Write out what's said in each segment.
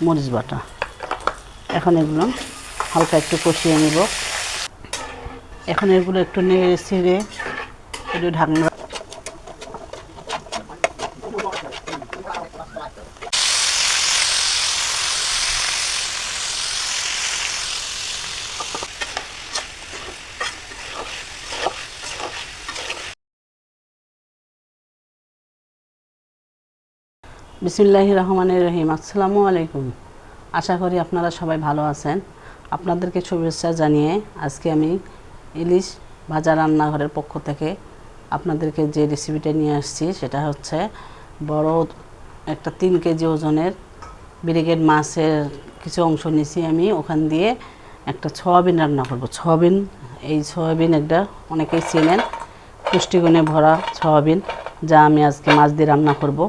মরিচ বাটা। এখন এগুলো হালকা একটু কষিয়ে নিব। এখন এগুলো একটু নেড়ে ছেড়ে একটু ঢাকনা। বিসমিল্লাহির রহমানির রহিম। আসসালামু আলাইকুম। আশা করি আপনারা সবাই ভালো আছেন। আপনাদেরকে শুভেচ্ছা জানিয়ে আজকে আমি ইলিশ ভাজা রান্নাঘরের পক্ষ থেকে আপনাদেরকে যে রেসিপিটা নিয়ে আসছি সেটা হচ্ছে বড় একটা 3 কেজি ওজনের ব্রিগেড মাছের কিছু অংশ নিয়েছি আমি। ওখান দিয়ে একটা সয়াবিন রান্না করব। সয়াবিন, এই সয়াবিন একটা অনেকেই চেনেন, পুষ্টিগুণে ভরা সয়াবিন, যা আমি আজকে মাছ দিয়ে রান্না করব।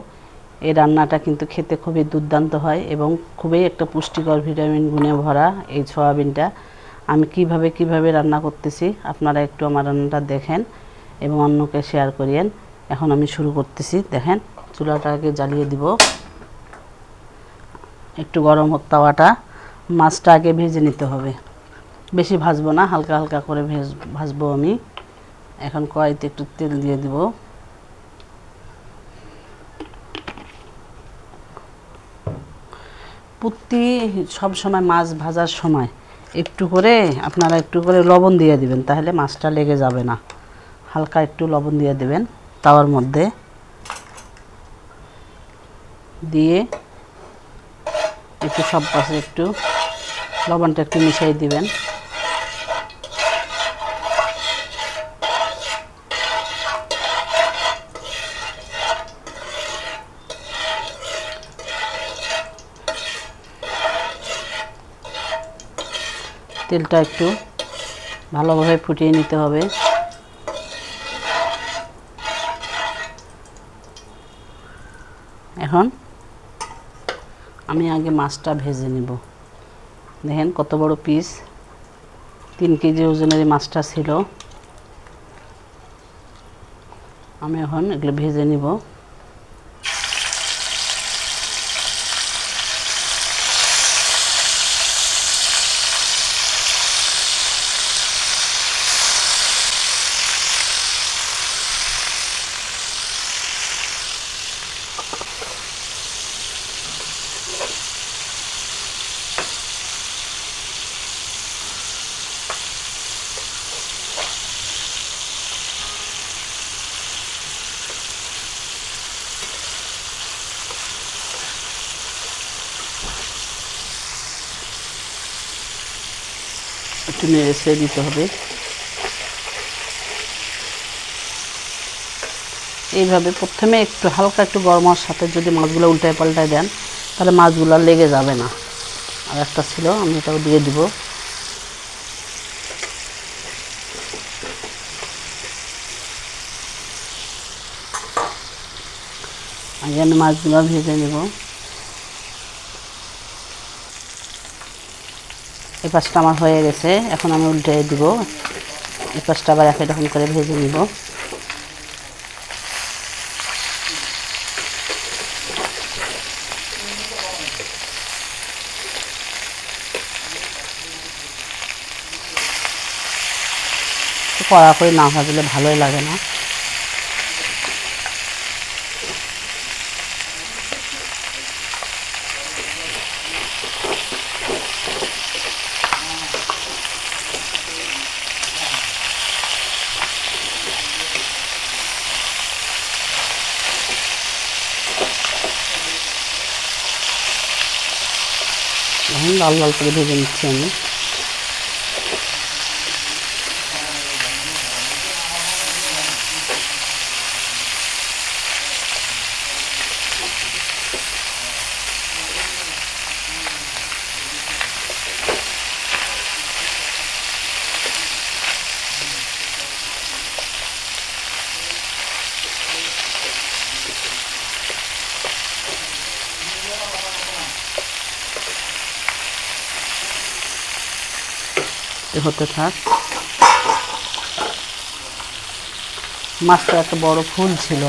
এই রান্নাটা কিন্তু খেতে খুবই দুর্দান্ত হয় এবং খুবই একটা পুষ্টিকর ভিটামিন গুণে ভরা এই সয়াবিনটা। আমি কিভাবে রান্না করতেছি আপনারা একটু আমার রান্নাটা দেখেন এবং অন্যকে শেয়ার করিয়েন। এখন আমি শুরু করতেছি। দেখেন, চুলাটা আগে জ্বালিয়ে দিব। একটু গরম হোক তাওয়াটা। মাছটা আগে ভেজে নিতে হবে, বেশি ভাজবো না, হালকা হালকা করে ভাজবো আমি। এখন কড়াইতে একটু তেল দিয়ে দিব। সব সময় মাছ ভাজার সময় আপনারা একটু করে লবণ দিয়ে দিবেন, তাহলে মাছটা লেগে যাবে না। হালকা একটু লবণ দিয়ে দিবেন তাওয়ার মধ্যে, দিয়ে একটু সব পাশে একটু লবণটা একটু মিশিয়ে দিবেন। তেলটা একটু ভালোভাবে ফুটিয়ে নিতে হবে। এখন আমি আগে মাছটা ভেজে নিব। দেখেন কত বড় পিস, 3 কেজি ওজনের এই মাছটা ছিল। আমি এখন এগুলো ভেজে নিব। একটু নেড়ে ছেড়ে দিতে হবে। এইভাবে প্রথমে একটু হালকা একটু গরমের সাথে যদি মাছগুলো উল্টায় পাল্টায় দেন, তাহলে মাছগুলো লেগে যাবে না। আর একটা ছিল, আমি এটাও দিয়ে দিব। আগে আমি মাছগুলো ভেজে নেব। এই পাশটা আমার হয়ে গেছে, এখন আমি উল্টে দিব। এই পাশটা আবার একই রকম করে ভেজে নিব। কড়া করে না ভাজলে ভালোই লাগে না। এখন লাল লাল করে ভেজে নিচ্ছি আমি। হতে থাক। মাছটা একটা বড় ফুল ছিল,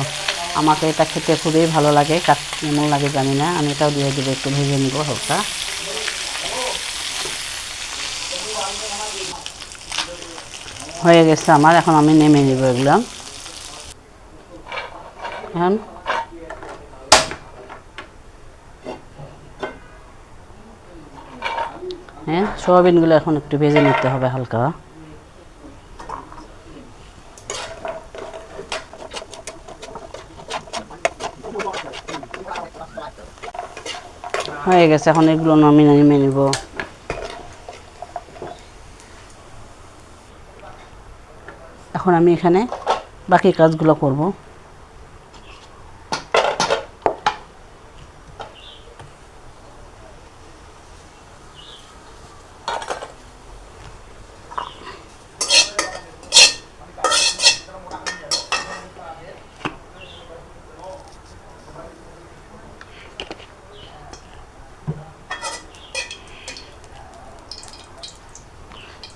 আমাকে এটা খেতে খুবই ভালো লাগে, কেমন লাগে জানি না। আমি এটাও দিয়ে দেবো, একটু ভেজে নিব হালকা। হয়ে গেছে আমার, এখন আমি নেমে নিব এগুলো। এখন হ্যাঁ, সোয়াবিনগুলো এখন একটু ভেজে নিতে হবে হালকা। হয়ে গেছে, এখন এগুলো আমি নেমে নিব। এখন আমি এখানে বাকি কাজগুলো করব।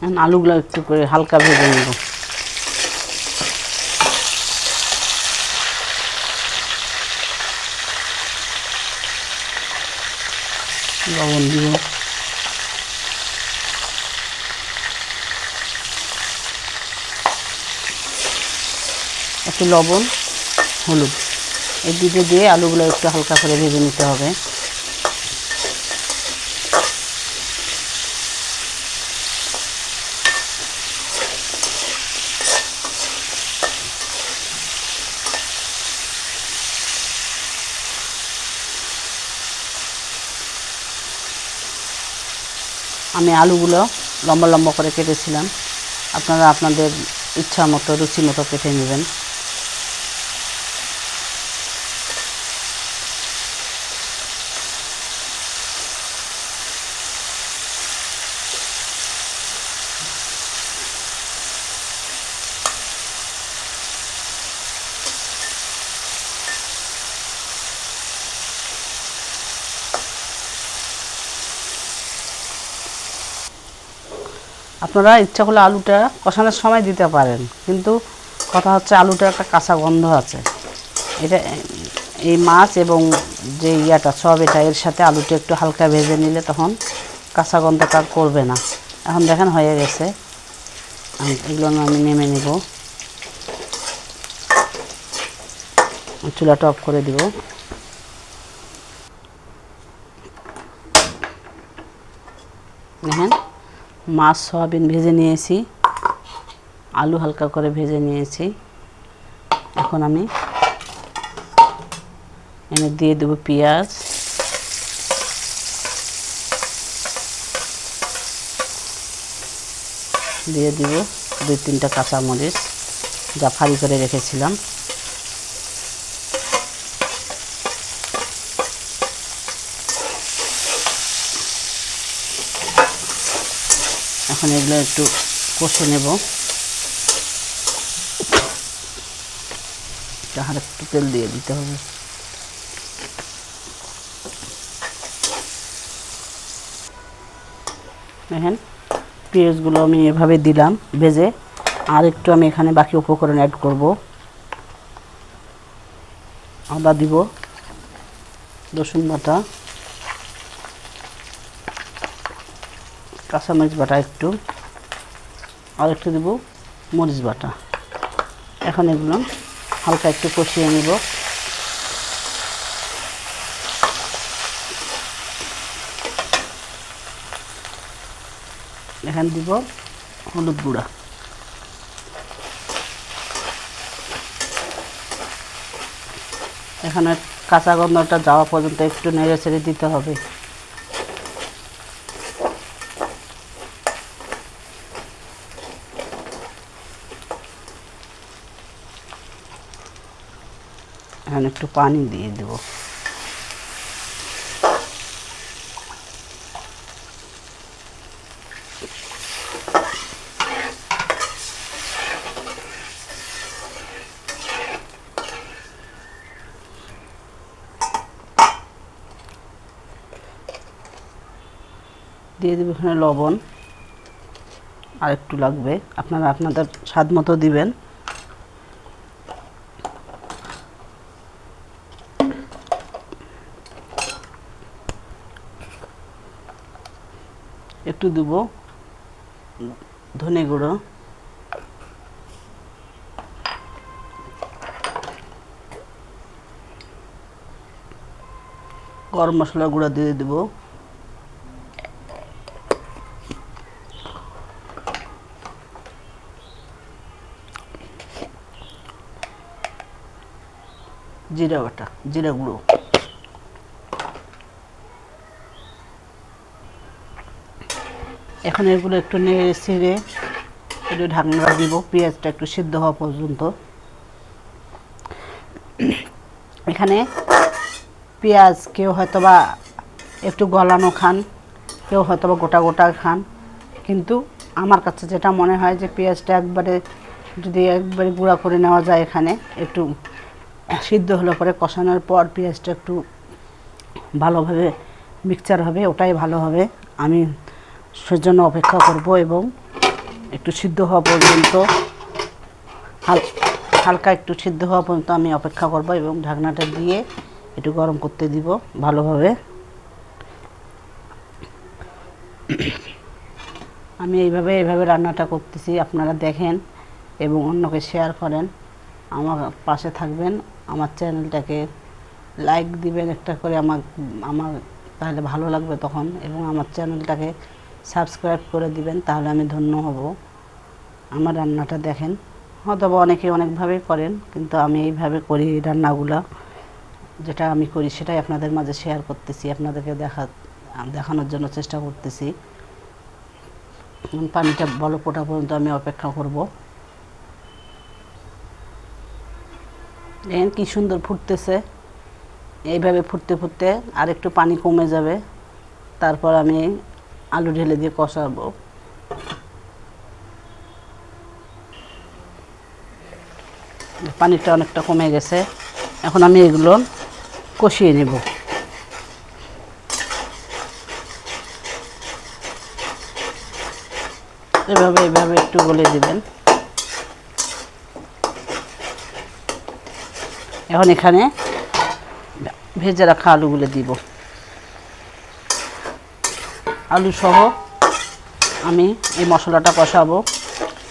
এখন আলুগুলো একটু করে হালকা ভেজে নেব। লবণ দিব, একটু লবণ, হলুদ, এই দুটো দিয়ে আলুগুলো একটু হালকা করে ভেজে নিতে হবে। আমি আলুগুলো লম্বা লম্বা করে কেটেছিলাম, আপনারা আপনাদের ইচ্ছা মতো রুচি মতো কেটে নেবেন। আপনারা ইচ্ছা করলে আলুটা কষানোর সময় দিতে পারেন, কিন্তু কথা হচ্ছে আলুটা একটা কাঁচা গন্ধ আছে। এটা এই মাছ এবং যে সব এর সাথে আলুটা একটু হালকা ভেজে নিলে তখন কাঁচা গন্ধটা আর করবে না। এখন দেখেন হয়ে গেছে, এগুলো আমি নেমে নিব। চুলাটা অফ করে দিব। দেখেন মাছ সয়াবিন ভেজে নিয়েছি, আলু হালকা করে ভেজে নিয়েছি। এখন আমি এনে দিয়ে দেবো পেঁয়াজ, দিয়ে দিব 2-3টা কাঁচামরিচ যা ফালি করে রেখেছিলাম। এখন এগুলো একটু কষে নেব। আর একটু তেল দিয়ে দিতে হবে। দেখেন পেঁয়াজগুলো আমি এভাবে দিলাম ভেজে। আর একটু আমি এখানে বাকি উপকরণ অ্যাড করব। আদা দিব, রসুন বাটা, কাঁচামরিচ বাটা একটু, আর একটু দেব মরিচ বাটা। এখন এগুলো হালকা একটু কষিয়ে নেব। এখানে দিব হলুদ গুঁড়া, এখানে কাঁচা গন্ধটা যাওয়া পর্যন্ত একটু নেড়ে ছেড়ে দিতে হবে। এখানে একটু পানি দিয়ে দেব। দিয়ে দেব এখানে লবণ, আর একটু লাগবে, আপনারা আপনাদের স্বাদ মতো দিবেন। একটু দেব ধনে গুঁড়ো, গরম মশলা গুঁড়া দিয়ে দেব, জিরা বাটা, জিরা গুঁড়ো, এখন এগুলো একটু নেড়ে ছেড়ে একটু ঢাকনা দিব পেঁয়াজটা একটু সিদ্ধ হওয়া পর্যন্ত। এখানে পেঁয়াজ কেউ হয়তোবা একটু গলানো খান, কেউ হয়তোবা গোটা গোটা খান, কিন্তু আমার কাছে যেটা মনে হয় যে পেঁয়াজটা একবারে যদি একবারে গুঁড়া করে নেওয়া যায়, এখানে একটু সিদ্ধ হলে পরে কষানোর পর পেঁয়াজটা একটু ভালোভাবে মিক্সচার হবে, ওটাই ভালো হবে। আমি সেজন্য অপেক্ষা করব এবং একটু সিদ্ধ হওয়া পর্যন্ত হালকা একটু সিদ্ধ হওয়া পর্যন্ত আমি অপেক্ষা করব এবং ঢাকনাটা দিয়ে একটু গরম করতে দিব ভালোভাবে। আমি এইভাবে রান্নাটা করতেছি, আপনারা দেখেন এবং অন্যকে শেয়ার করেন, আমার পাশে থাকবেন, আমার চ্যানেলটাকে লাইক দিবেন একটা করে, আমার তাহলে ভালো লাগবে তখন, এবং আমার চ্যানেলটাকে সাবস্ক্রাইব করে দিবেন, তাহলে আমি ধন্য হব। আমার রান্নাটা দেখেন, হয়তো অনেকে অনেকভাবেই করেন, কিন্তু আমি এইভাবে করি রান্নাগুলা, যেটা আমি করি সেটাই আপনাদের মাঝে শেয়ার করতেছি, আপনাদেরকে দেখানোর জন্য চেষ্টা করতেছি। পানিটা বলক ওঠা পর্যন্ত আমি অপেক্ষা করব। দেখেন কি সুন্দর ফুটতেছে, এইভাবে ফুটতে ফুটতে আর একটু পানি কমে যাবে, তারপর আমি আলু ঢেলে দিয়ে কষাবো। পানিটা অনেকটা কমে গেছে, এখন আমি এগুলো কষিয়ে নেব। এইভাবে একটু গলে দিবেন। এখন এখানে ভেজে রাখা আলুগুলো দিব, আলু সহ আমি এই মশলাটা কষাবো।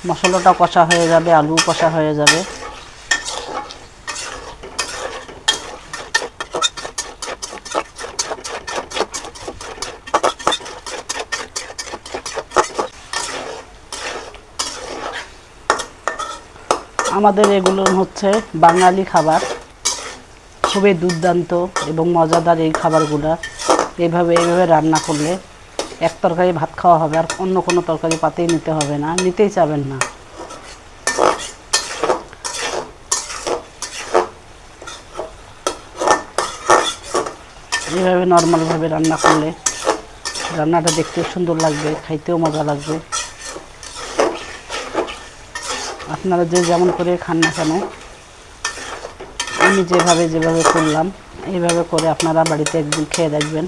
মশলাটা কষা হয়ে যাবে, আলু কষা হয়ে যাবে। আমাদের এগুলো হচ্ছে বাঙালি খাবার, খুবই দুর্দান্ত এবং মজাদার এই খাবারগুলো। এইভাবে রান্না করলে এক তরকারি ভাত খাওয়া হবে, আর অন্য কোনো তরকারি পাতেই নিতে হবে না, নিতেই চাবেন না। এইভাবে নর্মালভাবে রান্না করলে রান্নাটা দেখতেও সুন্দর লাগবে, খাইতেও মজা লাগবে। আপনারা যে যেমন করে খান না কেন, আমি যেভাবে করলাম এইভাবে করে আপনারা বাড়িতে একদিন খেয়ে দেখবেন।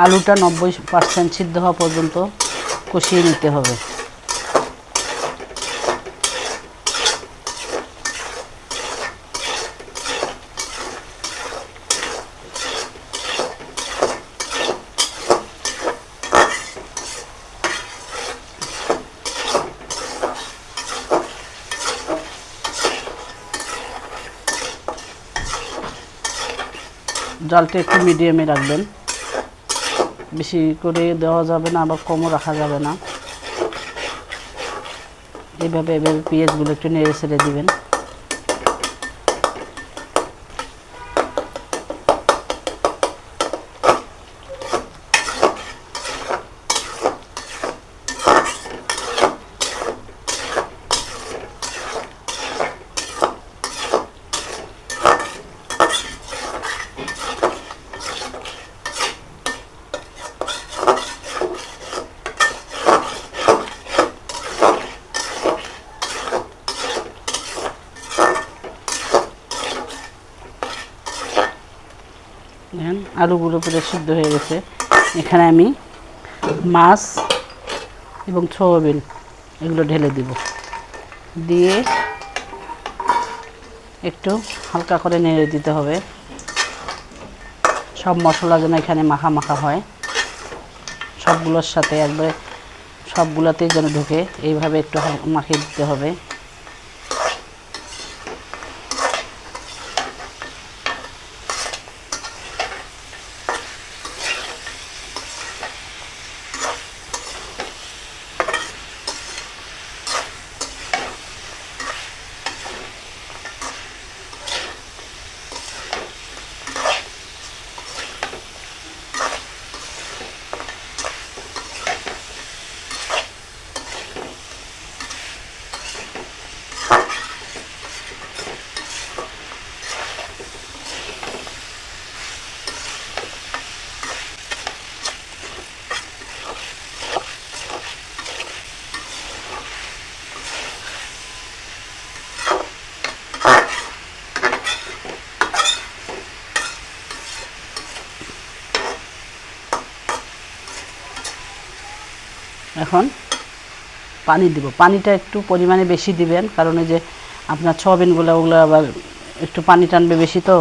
আলুটা 90% সিদ্ধ হওয়া পর্যন্ত কষিয়ে নিতে হবে। জালটা একটু মিডিয়ামে রাখবেন, বেশি করে দেওয়া যাবে না, আবার কমও রাখা যাবে না। এইভাবে পেঁয়াজগুলো একটু নেড়ে ছেড়ে দিবেন। দেখেন আলুগুলো পুরো সিদ্ধ হয়ে গেছে। এখানে আমি মাছ এবং সয়াবিন এগুলো ঢেলে দিব, দিয়ে একটু হালকা করে নেড়ে দিতে হবে, সব মশলা যেন এখানে মাখা মাখা হয়, সবগুলোর সাথে একবারে সবগুলোতেই যেন ঢুকে, এইভাবে একটু মাখিয়ে দিতে হবে। এখন পানি দিব, পানিটা একটু পরিমাণে বেশি দিবেন, কারণ এই যে আপনার সয়াবিনগুলো ওগুলো আবার একটু পানি টানবে বেশি, তো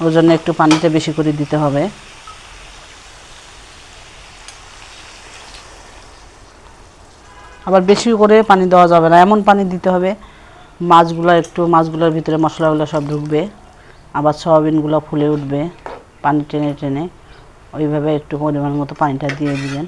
ওই জন্য একটু পানিটা বেশি করে দিতে হবে। আবার বেশি করে পানি দেওয়া যাবে না, এমন পানি দিতে হবে মাছগুলোর ভিতরে মশলাগুলো সব ঢুকবে, আবার সয়াবিনগুলো ফুলে উঠবে পানি টেনে টেনে। ওইভাবে একটু পরিমাণ মতো পানিটা দিয়ে দিবেন।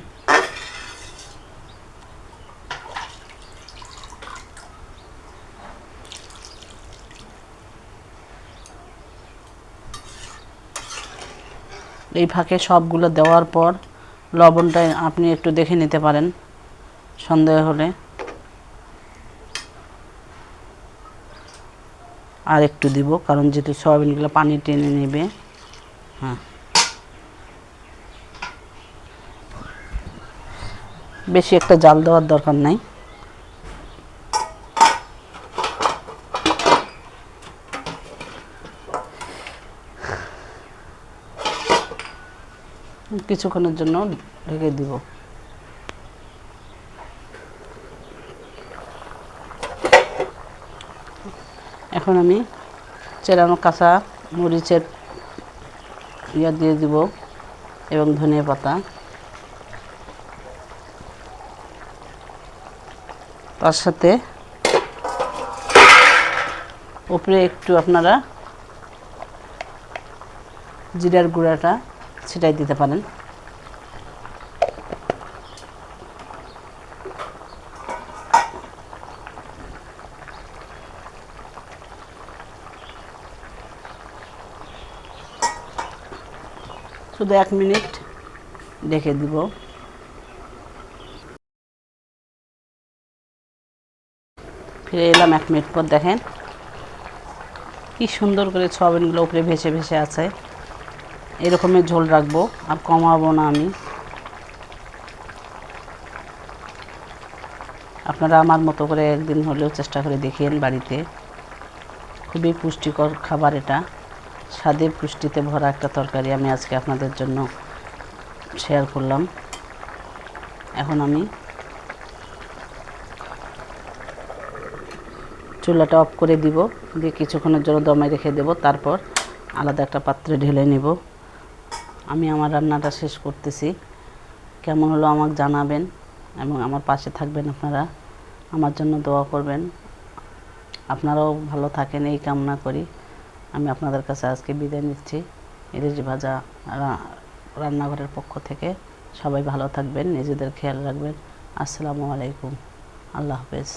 এই ফাঁকে সবগুলো দেওয়ার পর লবণটা আপনি একটু দেখে নিতে পারেন সন্দেহ হলে, আর একটু দিব, কারণ যেহেতু সয়াবিনগুলো পানি টেনে নেবে। হ্যাঁ, বেশি একটা জাল দেওয়ার দরকার নাই। কিছুক্ষণের জন্য ঢেকে দিব। এখন আমি চেরানো কাঁচা মরিচের দিয়ে দিব এবং ধনিয়া পাতা, তার সাথে উপরে একটু আপনারা জিরার গুঁড়াটা ছিটাই দিতে পারেন। শুধু 1 মিনিট ঢেকে দিব। ফিরে এলাম 1 মিনিট পর, দেখেন কি সুন্দর করে সয়াবিনগুলো উপরে ভেসে ভেসে আছে। এরকমের ঝোল রাখবো, আর কমাবো না আমি। আপনারা আমার মতো করে একদিন হলেও চেষ্টা করে দেখিয়েন বাড়িতে। খুবই পুষ্টিকর খাবার এটা, স্বাদে পুষ্টিতে ভরা একটা তরকারি আমি আজকে আপনাদের জন্য শেয়ার করলাম। এখন আমি চুলাটা অফ করে দিব, দিয়ে কিছুক্ষণের জন্য দমে রেখে দেব, তারপর আলাদা একটা পাত্রে ঢেলে নেব। আমি আমার রান্নাটা শেষ করতেছি। কেমন হলো আমাকে জানাবেন এবং আমার পাশে থাকবেন। আপনারা আমার জন্য দোয়া করবেন। আপনারাও ভালো থাকেন এই কামনা করি। আমি আপনাদের কাছে আজকে বিদায় নিচ্ছি ইলিশ ভাজা রান্নাঘরের পক্ষ থেকে। সবাই ভালো থাকবেন, নিজেদের খেয়াল রাখবেন। আসসালামু আলাইকুম, আল্লাহ হাফেজ।